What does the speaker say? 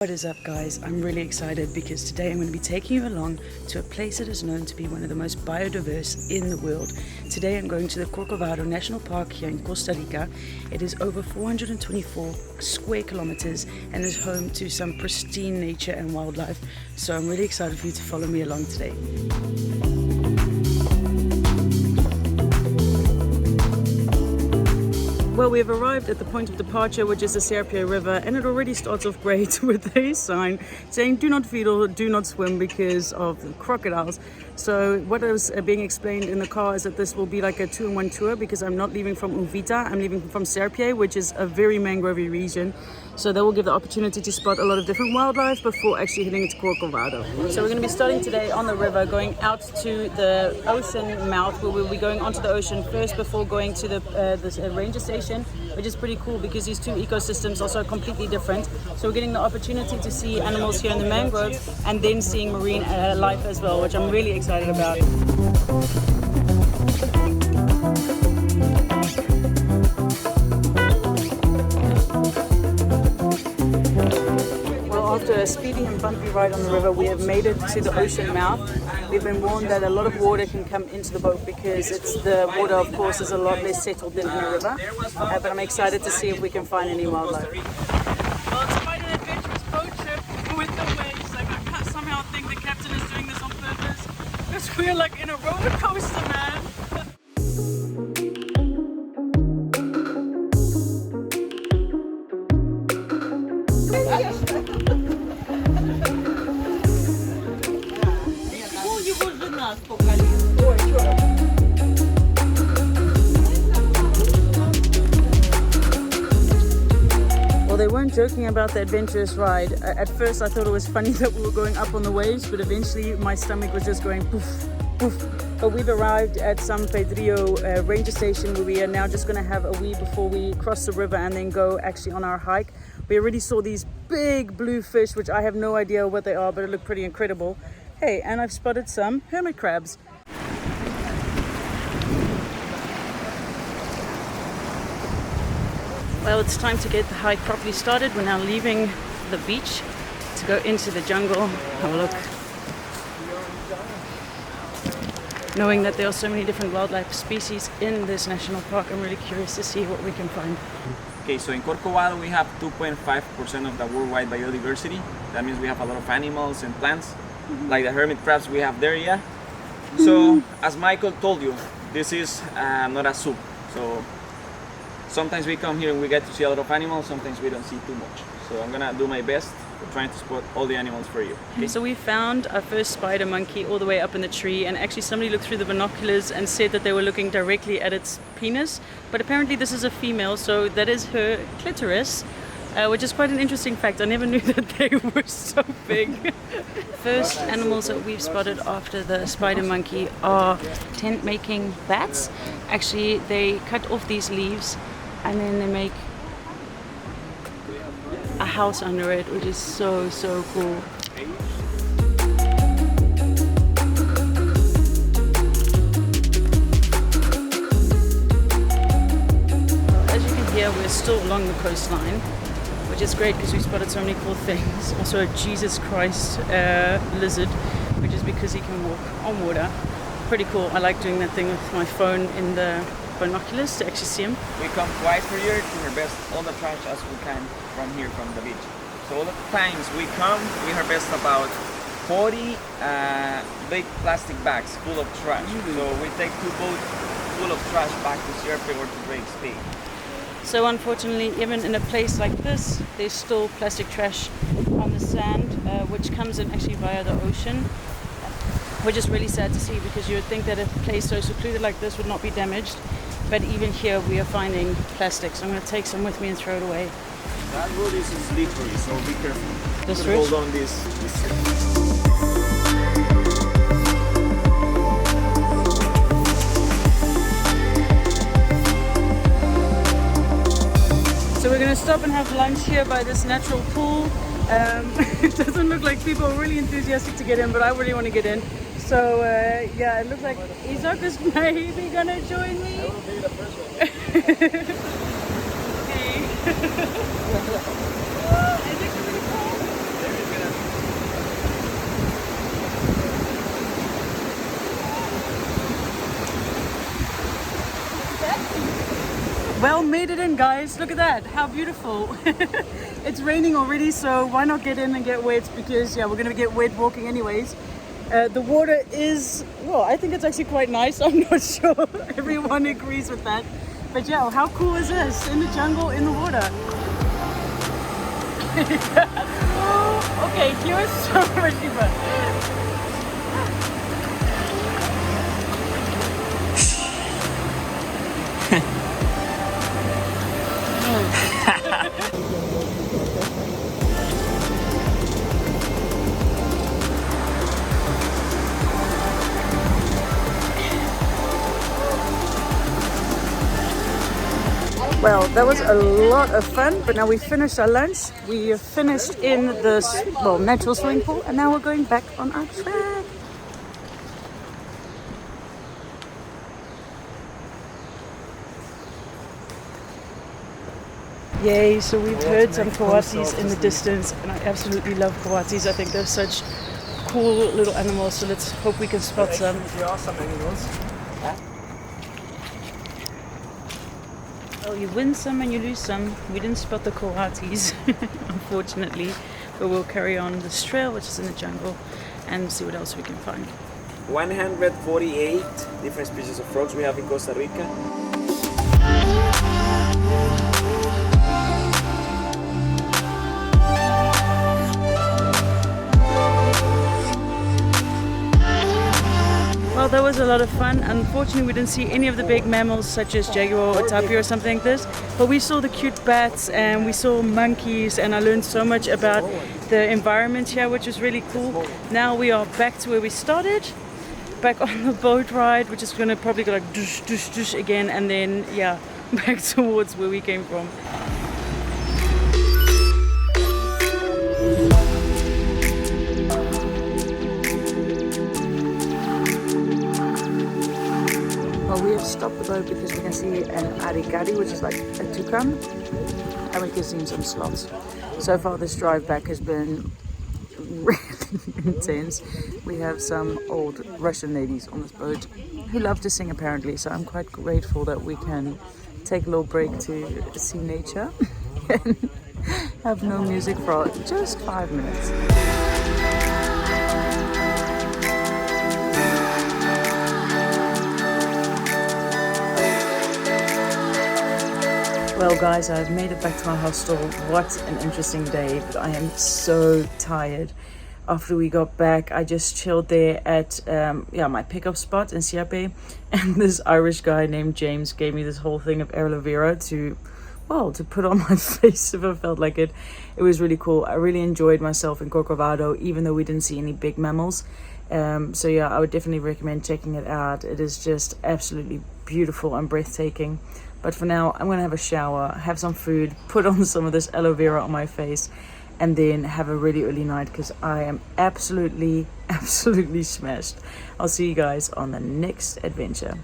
What is up, guys? I'm really excited because today I'm going to be taking you along to a place that is known to be one of the most biodiverse in the world. Today I'm going to the Corcovado National Park here in Costa Rica. It is over 424 square kilometers and is home to some pristine nature and wildlife. So I'm really excited for you to follow me along today. Well, we've arrived at the point of departure, which is the Sierpe river, and it already starts off great with a sign saying do not feed or do not swim because of the crocodiles. So what is being explained in the car is that this will be like a 2-in-1 tour because I'm not leaving from Uvita, I'm leaving from Sierpe, which is a very mangrovey region. So that will give the opportunity to spot a lot of different wildlife before actually heading to Corcovado. So we're going to be starting today on the river, going out to the ocean mouth, where we'll be going onto the ocean first before going to the ranger station, which is pretty cool because these two ecosystems are so completely different. So we're getting the opportunity to see animals here in the mangrove and then seeing marine life as well, which I'm really excited about. After a speedy and bumpy ride on the river, we have made it to the ocean mouth. We've been warned that a lot of water can come into the boat because the water, of course, is a lot less settled than in a river. But I'm excited to see if we can find any wildlife. Well, it's quite an adventurous boat trip with the waves. Like, I somehow think the captain is doing this on purpose because we're like in a roller coaster, man. Well, they weren't joking about the adventurous ride. At first I thought it was funny that we were going up on the waves, but eventually my stomach was just going poof, poof. But we've arrived at San Pedrilo Ranger Station, where we are now just going to have a wee before we cross the river and then go actually on our hike. We already saw these big blue fish, which I have no idea what they are, but it looked pretty incredible. Hey, and I've spotted some hermit crabs. Well, it's time to get the hike properly started. We're now leaving the beach to go into the jungle. Have a look. Knowing that there are so many different wildlife species in this national park, I'm really curious to see what we can find. Okay, so in Corcovado we have 2.5% of the worldwide biodiversity. That means we have a lot of animals and plants, like the hermit crabs we have there, yeah? So, as Michael told you, this is not a zoo. So, sometimes we come here and we get to see a lot of animals, sometimes we don't see too much. So I'm gonna do my best trying to spot all the animals for you. Okay? So we found our first spider monkey all the way up in the tree, and actually somebody looked through the binoculars and said that they were looking directly at its penis, but apparently this is a female, so that is her clitoris, which is quite an interesting fact. I never knew that they were so big. First animals that we've spotted after the spider monkey are tent making bats. Actually, they cut off these leaves and then they make a house under it, which is so cool. As you can hear, we're still along the coastline, which is great because we spotted so many cool things. Also a Jesus Christ lizard, which is because he can walk on water. Pretty cool. I like doing that thing with my phone in the binoculars to actually see him. We come twice per year to harvest all the trash as we can from here, from the beach. So all the times we come, we harvest about 40 big plastic bags full of trash. So we take 2 boats full of trash back to Sierpe or to Drake's Bay. So unfortunately, even in a place like this, there's still plastic trash on the sand, which comes in actually via the ocean, which is really sad to see because you would think that a place so secluded like this would not be damaged. But even here we are finding plastic, so I'm going to take some with me and throw it away. That road is slippery, so be careful. This road? Hold on this. So we're going to stop and have lunch here by this natural pool. It doesn't look like people are really enthusiastic to get in, but I really want to get in. So yeah, it looks like Isaac is maybe gonna join me. I will be the first one. Okay. Isaac's really cool. made it in, guys. Look at that. How beautiful. It's raining already, so why not get in and get wet? Because yeah, we're gonna get wet walking anyways. The water is, well, I think it's actually quite nice. I'm not sure everyone agrees with that. But yeah, how cool is this? In the jungle, in the water. Oh, okay, here is so much deeper. Well, that was a lot of fun, but now we finished our lunch. We finished in the natural swimming pool, and now we're going back on our track. Yay, so we've heard some coatis in the distance, and I absolutely love coatis. I think they're such cool little animals, so let's hope we can spot some. Well, you win some and you lose some. We didn't spot the coatis, unfortunately, but we'll carry on this trail, which is in the jungle, and see what else we can find. 148 different species of frogs we have in Costa Rica. Well, that was a lot of fun. Unfortunately, we didn't see any of the big mammals such as jaguar or tapir or something like this, but we saw the cute bats and we saw monkeys, and I learned so much about the environment here, which is really cool. Now we are back to where we started, back on the boat ride, which is going to probably go like dush, dush, dush again, and then yeah, back towards where we came from. Well, we have stopped the boat because we can see an arigari, which is like a toucan, and we can see some sloths. So far this drive back has been really intense. We have some old Russian ladies on this boat who love to sing apparently, so I'm quite grateful that we can take a little break to see nature and have no music for just 5 minutes. Well guys, I've made it back to our hostel. What an interesting day, but I am so tired. After we got back, I just chilled there at my pickup spot in Sierpe, and this Irish guy named James gave me this whole thing of aloe vera to put on my face if I felt like it. It was really cool. I really enjoyed myself in Corcovado, even though we didn't see any big mammals. So yeah, I would definitely recommend checking it out. It is just absolutely beautiful and breathtaking. But for now, I'm gonna have a shower, have some food, put on some of this aloe vera on my face, and then have a really early night because I am absolutely smashed. I'll see you guys on the next adventure.